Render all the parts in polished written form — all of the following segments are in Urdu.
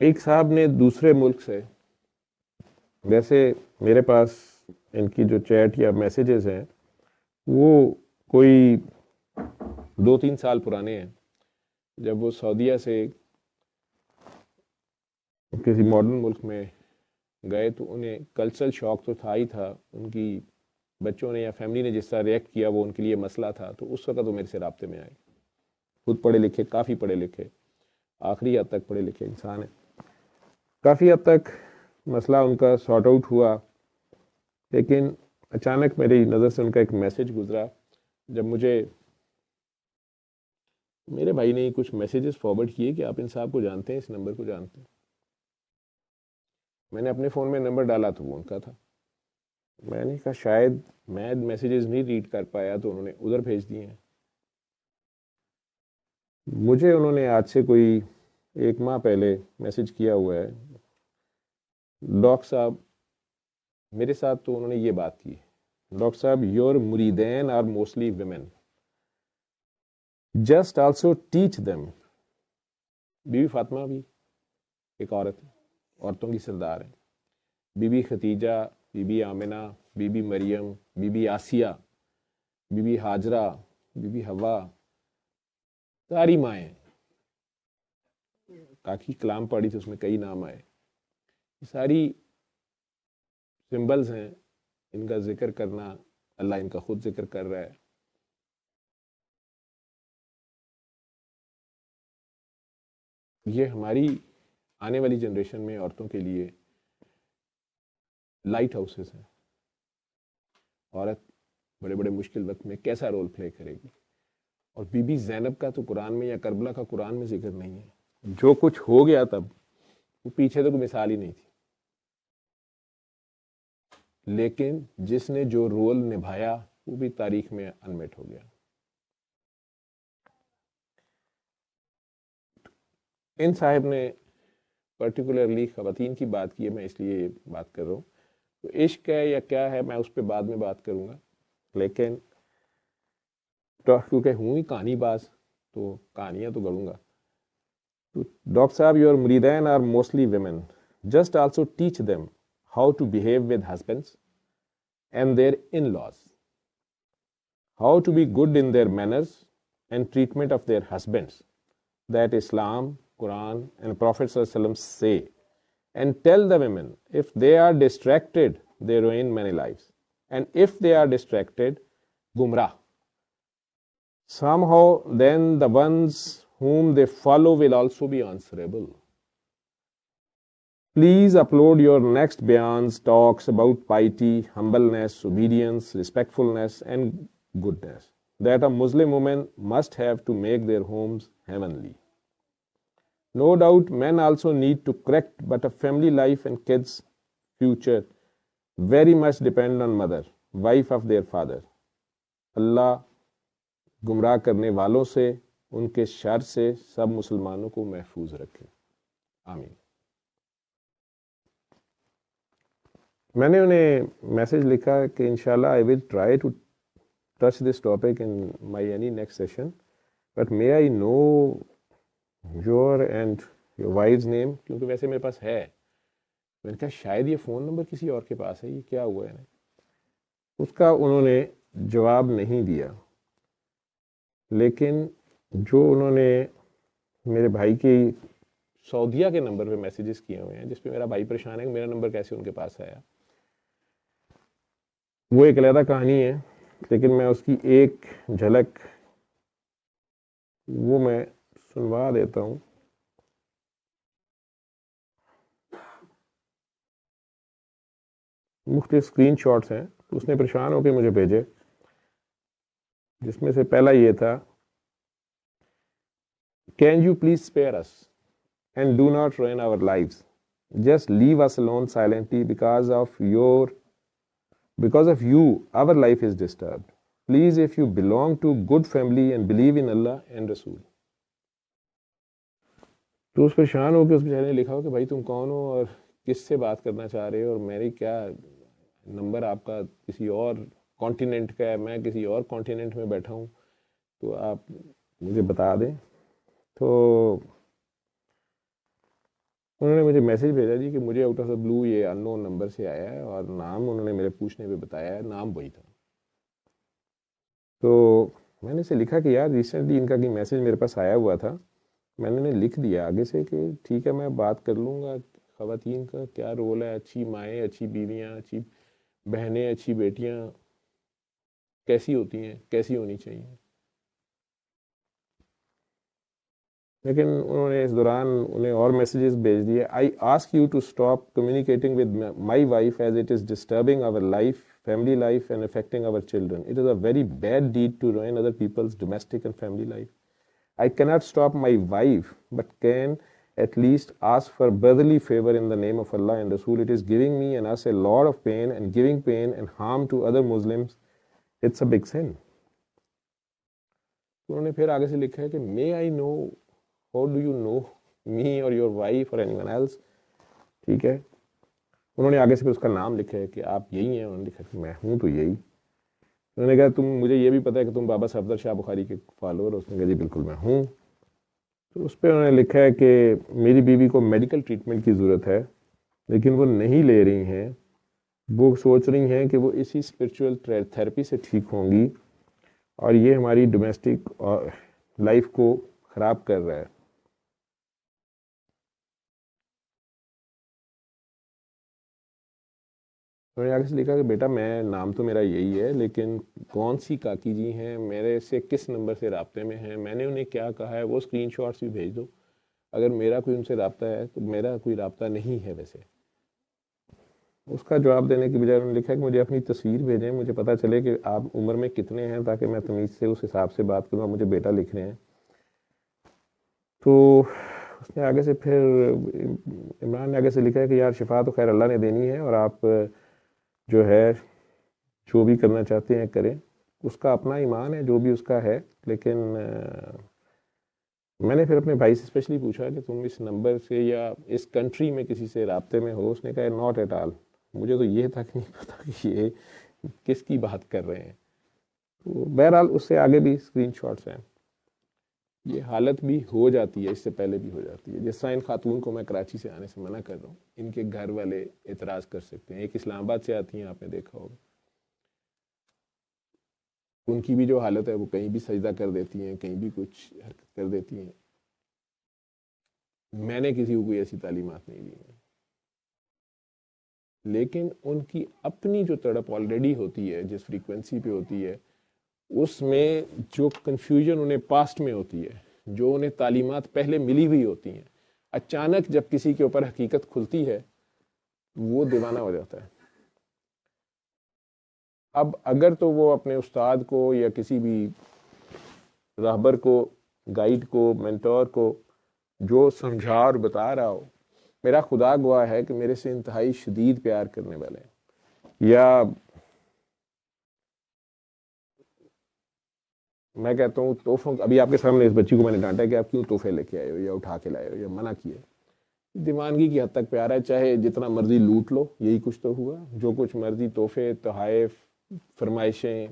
ایک صاحب نے دوسرے ملک سے، ویسے میرے پاس ان کی جو چیٹ یا میسیجز ہیں وہ کوئی 2-3 سال پرانے ہیں. جب وہ سعودیہ سے کسی ماڈرن ملک میں گئے تو انہیں کلچرل شوق تو تھا ہی تھا، ان کی بچوں نے یا فیملی نے جس طرح ریئیکٹ کیا وہ ان کے لیے مسئلہ تھا. تو اس وقت وہ میرے سے رابطے میں آئے. خود پڑھے لکھے، کافی پڑھے لکھے، آخری حد تک پڑھے لکھے انسان ہیں. کافی حد تک مسئلہ ان کا سارٹ آؤٹ ہوا، لیکن اچانک میری نظر سے ان کا ایک میسج گزرا. جب مجھے میرے بھائی نے کچھ میسیجز فارورڈ کیے کہ آپ ان صاحب کو جانتے ہیں، اس نمبر کو جانتے ہیں. میں نے اپنے فون میں نمبر ڈالا تو وہ ان کا تھا. میں نے کہا شاید میں میسیجز نہیں ریڈ کر پایا تو انہوں نے ادھر بھیج دیے ہیں. مجھے انہوں نے آج سے کوئی 1 ماہ پہلے میسج کیا ہوا ہے، ڈاکٹر صاحب میرے ساتھ تو انہوں نے یہ بات کی، ڈاکٹر صاحب یور مریدین are mostly women, just also teach them. Bibi Bibi Fatima بھی ایک عورت ہے، عورتوں کی سردار ہے. بی بی ختیجہ، بی بی آمنہ، بی بی مریم، بی بی آسیہ، بی بی ہاجرہ، بی بی حوا، ساری مائیں. کاکی کلام پڑھی تھی، اس میں کئی نام آئے. یہ ساری سمبلز ہیں، ان کا ذکر کرنا اللہ ان کا خود ذکر کر رہا ہے. یہ ہماری آنے والی جنریشن میں عورتوں کے لیے لائٹ ہاؤسز ہیں. عورت بڑے بڑے مشکل وقت میں کیسا رول پلے کرے گی. اور بی بی زینب کا تو قرآن میں یا کربلا کا قرآن میں ذکر نہیں ہے. جو کچھ ہو گیا تب وہ پیچھے تو کوئی مثال ہی نہیں تھی، لیکن جس نے جو رول نبھایا وہ بھی تاریخ میں انمٹ ہو گیا. ان صاحب نے پرٹیکولرلی خواتین کی بات کی ہے، میں اس لیے بات کر رہا ہوں. تو عشق ہے یا کیا ہے میں اس پہ بعد میں بات کروں گا، لیکن کیونکہ ہوں ہی کہانی باز تو کہانیاں تو گڑوں گا. تو ڈاکٹر صاحب یور مریدین are mostly women, just also teach them how to behave with husbands and their in-laws, how to be good in their manners and treatment of their husbands, that Islam, Quran and Prophet ﷺ say, and tell the women if they are distracted they ruin many lives, and if they are distracted gumrah, somehow then the ones whom they follow will also be answerable. Please upload your next bayans, talks about piety, humbleness, obedience, respectfulness, and goodness that a Muslim woman must have to make their homes heavenly. No doubt men also need to correct, but a family life and kids' future very much depend on mother, wife of their father. اللہ گمراہ کرنے والوں سے، ان کے شر سے سب مسلمانوں کو محفوظ رکھے، آمین. میں نے انہیں میسج لکھا کہ انشاءاللہ I will try to touch this topic in my any next session, but may I know your and your wives name, کیونکہ ویسے میرے پاس ہے. میں نے کہا شاید یہ فون نمبر کسی اور کے پاس ہے، یہ کیا ہوا ہے. اس کا انہوں نے جواب نہیں دیا، لیکن جو انہوں نے میرے بھائی کی سعودیہ کے نمبر پہ میسیجز کیے ہوئے ہیں، جس پہ میرا بھائی پریشان ہے کہ میرا نمبر کیسے ان کے پاس آیا، وہ ایک علیحدہ کہانی ہے. لیکن میں اس کی ایک جھلک وہ میں سنوا دیتا ہوں. مختلف اسکرین شاٹس ہیں، اس نے پریشان ہو کے مجھے بھیجے، جس میں سے پہلا یہ تھا، can you please spare us and do not ruin our lives, just leave us alone silently because of you our life is disturbed. Please, if you belong to good family and believe in Allah and Rasul. تو اس پریشان ہو کے اس بیچارے نے لکھا ہو کہ بھائی تم کون ہو اور کس سے بات کرنا چاہ رہے ہو، اور میری کیا نمبر آپ کا کسی اور کانٹیننٹ کا ہے، میں کسی اور کانٹیننٹ میں بیٹھا ہوں، تو آپ مجھے بتا دیں. تو انہوں نے مجھے میسج بھیجا جی کہ مجھے آؤٹ آف دا بلو یہ ان نون نمبر سے آیا ہے اور نام انہوں نے میرے پوچھنے پہ بتایا ہے، نام وہی تھا. تو میں نے اسے لکھا کہ یار ریسنٹلی ان کا کہ میسج میرے پاس آیا ہوا تھا. میں نے لکھ دیا آگے سے کہ ٹھیک ہے میں بات کر لوں گا، خواتین کا کیا رول ہے، اچھی مائیں، اچھی بیویاں، اچھی بہنیں، اچھی بیٹیاں کیسی ہوتی ہیں، کیسی ہونی چاہیے. لیکن انہوں نے اس دوران انہیں اور میسیجز بھیج دیے. I ask you to stop communicating with my wife as it is disturbing our life family life and affecting our children. It is a very bad deed to ruin other people's domestic and family life. I cannot stop my wife, but can at least ask for brotherly favor in the name of Allah and Rasul. It is giving me and us a lot of pain, and giving pain and harm to other Muslims, it's a big sin. انہوں نے پھر آگے سے لکھا ہے کہ may I know how do you know me or your wife or anyone else. ٹھیک ہے، انہوں نے آگے سے اس کا نام لکھا ہے کہ آپ یہی ہیں. انہوں نے لکھا کہ میں ہوں تو یہی. انہوں نے کہا تم مجھے یہ بھی پتہ ہے کہ تم بابا صفدر شاہ بخاری کے فالوور ہو. اس نے کہا جی بالکل میں ہوں. تو اس پہ انہوں نے لکھا ہے کہ میری بیوی کو میڈیکل ٹریٹمنٹ کی ضرورت ہے لیکن وہ نہیں لے رہی ہیں. وہ سوچ رہی ہیں کہ وہ اسی اسپرچول تھیراپی سے ٹھیک ہوں گی اور یہ ہماری ڈومیسٹک لائف کو خراب کر رہا ہے. انہوں نے آگے سے لکھا کہ بیٹا میں نام تو میرا یہی ہے لیکن کون سی کاکی جی ہیں، میرے سے کس نمبر سے رابطے میں ہیں، میں نے انہیں کیا کہا ہے وہ اسکرین شاٹس بھی بھیج دو. اگر میرا کوئی ان سے رابطہ ہے تو میرا کوئی رابطہ نہیں ہے. ویسے اس کا جواب دینے کی بجائے انہوں نے لکھا ہے کہ مجھے اپنی تصویر بھیجیں، مجھے پتہ چلے کہ آپ عمر میں کتنے ہیں تاکہ میں تمیز سے اس حساب سے بات کروں. مجھے بیٹا لکھ رہے ہیں. تو اس نے آگے سے پھر عمران نے آگے سے لکھا ہے کہ یار شفا تو خیر اللہ نے دینی ہے اور آپ جو ہے جو بھی کرنا چاہتے ہیں کریں، اس کا اپنا ایمان ہے جو بھی اس کا ہے. لیکن میں نے پھر اپنے بھائی سے اسپیشلی پوچھا کہ تم اس نمبر سے یا اس کنٹری میں کسی سے رابطے میں ہو. اس نے کہا ناٹ ایٹ آل. مجھے تو یہ تک نہیں پتا کہ یہ کس کی بات کر رہے ہیں. تو بہرحال اس سے آگے بھی اسکرین شاٹس ہیں. یہ حالت بھی ہو جاتی ہے، اس سے پہلے بھی ہو جاتی ہے. جس طرح ان خاتون کو میں کراچی سے آنے سے منع کر رہا ہوں، ان کے گھر والے اعتراض کر سکتے ہیں. ایک اسلام آباد سے آتی ہیں، آپ نے دیکھا ہوگا، ان کی بھی جو حالت ہے وہ کہیں بھی سجدہ کر دیتی ہیں، کہیں بھی کچھ حرکت کر دیتی ہیں. میں نے کسی کو کوئی ایسی تعلیمات نہیں دی ہیں، لیکن ان کی اپنی جو تڑپ آلریڈی ہوتی ہے، جس فریکوینسی پہ ہوتی ہے، اس میں جو کنفیوژن انہیں پاسٹ میں ہوتی ہے، جو انہیں تعلیمات پہلے ملی ہوئی ہوتی ہیں، اچانک جب کسی کے اوپر حقیقت کھلتی ہے وہ دیوانہ ہو جاتا ہے. اب اگر تو وہ اپنے استاد کو یا کسی بھی راہبر کو، گائیڈ کو، مینٹور کو جو سمجھا اور بتا رہا ہو، میرا خدا گواہ ہے کہ میرے سے انتہائی شدید پیار کرنے والے ہیں، یا میں کہتا ہوں تحفوں، ابھی آپ کے سامنے اس بچی کو میں نے ڈانٹا کہ آپ کیوں تحفے لے کے آئے ہو یا اٹھا کے لائے ہو یا منع کیا. دیوانگی کی حد تک پیار ہے، چاہے جتنا مرضی لوٹ لو، یہی کچھ تو ہوا. جو کچھ مرضی تحفے، تحائف، فرمائشیں.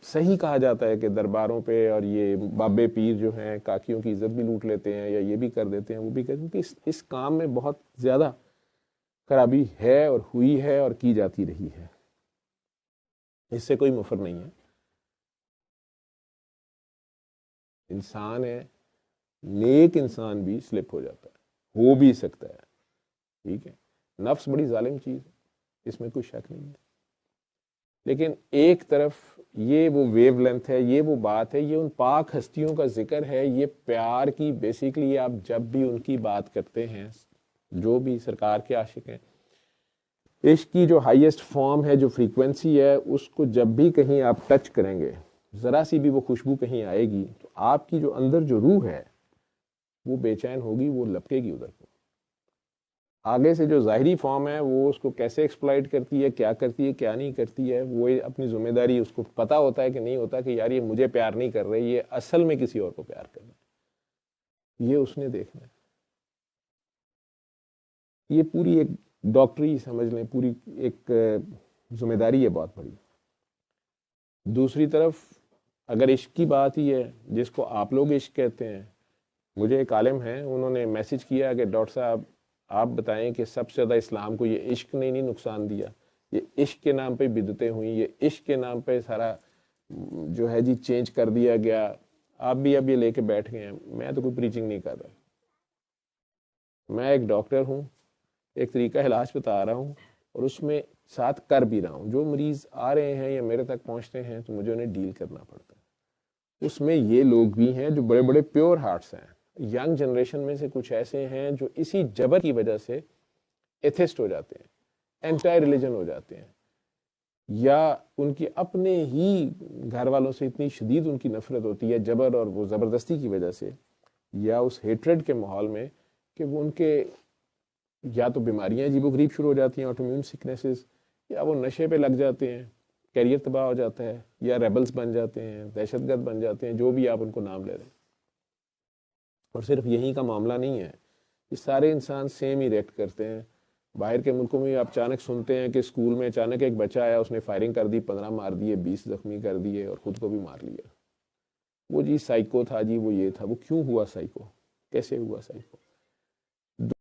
صحیح کہا جاتا ہے کہ درباروں پہ اور یہ بابے پیر جو ہیں کاکیوں کی عزت بھی لوٹ لیتے ہیں یا یہ بھی کر دیتے ہیں وہ بھی کر دیتے ہیں. اس کام میں بہت زیادہ خرابی ہے اور ہوئی ہے اور کی جاتی رہی ہے. اس سے کوئی مفر نہیں ہے. انسان ہے، نیک انسان بھی سلپ ہو جاتا ہے، ہو بھی سکتا ہے. ٹھیک ہے، نفس بڑی ظالم چیز ہے، اس میں کوئی شک نہیں ہے. لیکن ایک طرف یہ وہ ویو لینتھ ہے، یہ وہ بات ہے، یہ ان پاک ہستیوں کا ذکر ہے. یہ پیار کی بیسیکلی آپ جب بھی ان کی بات کرتے ہیں، جو بھی سرکار کے عاشق ہیں، عشق کی جو ہائیسٹ فارم ہے، جو فریکوینسی ہے، اس کو جب بھی کہیں آپ ٹچ کریں گے، ذرا سی بھی وہ خوشبو کہیں آئے گی تو آپ کی جو اندر جو روح ہے وہ بے چین ہوگی، وہ لپکے گی ادھر کو. آگے سے جو ظاہری فارم ہے وہ اس کو کیسے ایکسپلائٹ کرتی ہے، کیا کرتی ہے، کیا نہیں کرتی ہے، وہ اپنی ذمہ داری اس کو پتا ہوتا ہے کہ نہیں ہوتا کہ یار یہ مجھے پیار نہیں کر رہے، یہ اصل میں کسی اور کو پیار کر رہے ہیں. یہ اس نے دیکھنا ہے. یہ پوری ایک ڈاکٹری سمجھ لیں، پوری ایک ذمہ داری ہے بہت بڑی. دوسری طرف اگر عشق کی بات ہی ہے، جس کو آپ لوگ عشق کہتے ہیں، مجھے ایک عالم ہیں، انہوں نے میسج کیا کہ ڈاکٹر صاحب آپ بتائیں کہ سب سے زیادہ اسلام کو یہ عشق نے نہیں نقصان دیا؟ یہ عشق کے نام پہ بدعتیں ہوئیں، یہ عشق کے نام پہ سارا جو ہے جی چینج کر دیا گیا. آپ بھی اب یہ لے کے بیٹھ گئے ہیں. میں تو کوئی پریچنگ نہیں کر رہا، میں ایک ڈاکٹر ہوں، ایک طریقہ علاج بتا رہا ہوں اور اس میں ساتھ کر بھی رہا ہوں. جو مریض آ رہے ہیں یا میرے تک پہنچتے ہیں تو مجھے انہیں ڈیل کرنا پڑتا ہے. اس میں یہ لوگ بھی ہیں جو بڑے بڑے پیور ہارٹس ہیں. ینگ جنریشن میں سے کچھ ایسے ہیں جو اسی جبر کی وجہ سے ایتھسٹ ہو جاتے ہیں، اینٹائی ریلیجن ہو جاتے ہیں، یا ان کی اپنے ہی گھر والوں سے اتنی شدید ان کی نفرت ہوتی ہے جبر اور وہ زبردستی کی وجہ سے، یا اس ہیٹریڈ کے ماحول میں کہ وہ ان کے یا تو بیماریاں عجیب و غریب شروع ہو جاتی ہیں، آٹو امیون سکنیسز، یا وہ نشے پہ لگ جاتے ہیں، کیریئر تباہ ہو جاتا ہے، یا ریبلز بن جاتے ہیں، دہشت گرد بن جاتے ہیں، جو بھی آپ ان کو نام لے رہے ہیں. اور صرف یہی کا معاملہ نہیں ہے، یہ سارے انسان سیم ہی ریئیکٹ کرتے ہیں. باہر کے ملکوں میں آپ اچانک سنتے ہیں کہ اسکول میں اچانک ایک بچہ آیا، اس نے فائرنگ کر دی، 15 مار دیے، 20 زخمی کر دیے اور خود کو بھی مار لیا. وہ جی سائیکو تھا، جی وہ یہ تھا. وہ کیوں ہوا سائیکو؟ کیسے ہوا سائیکو؟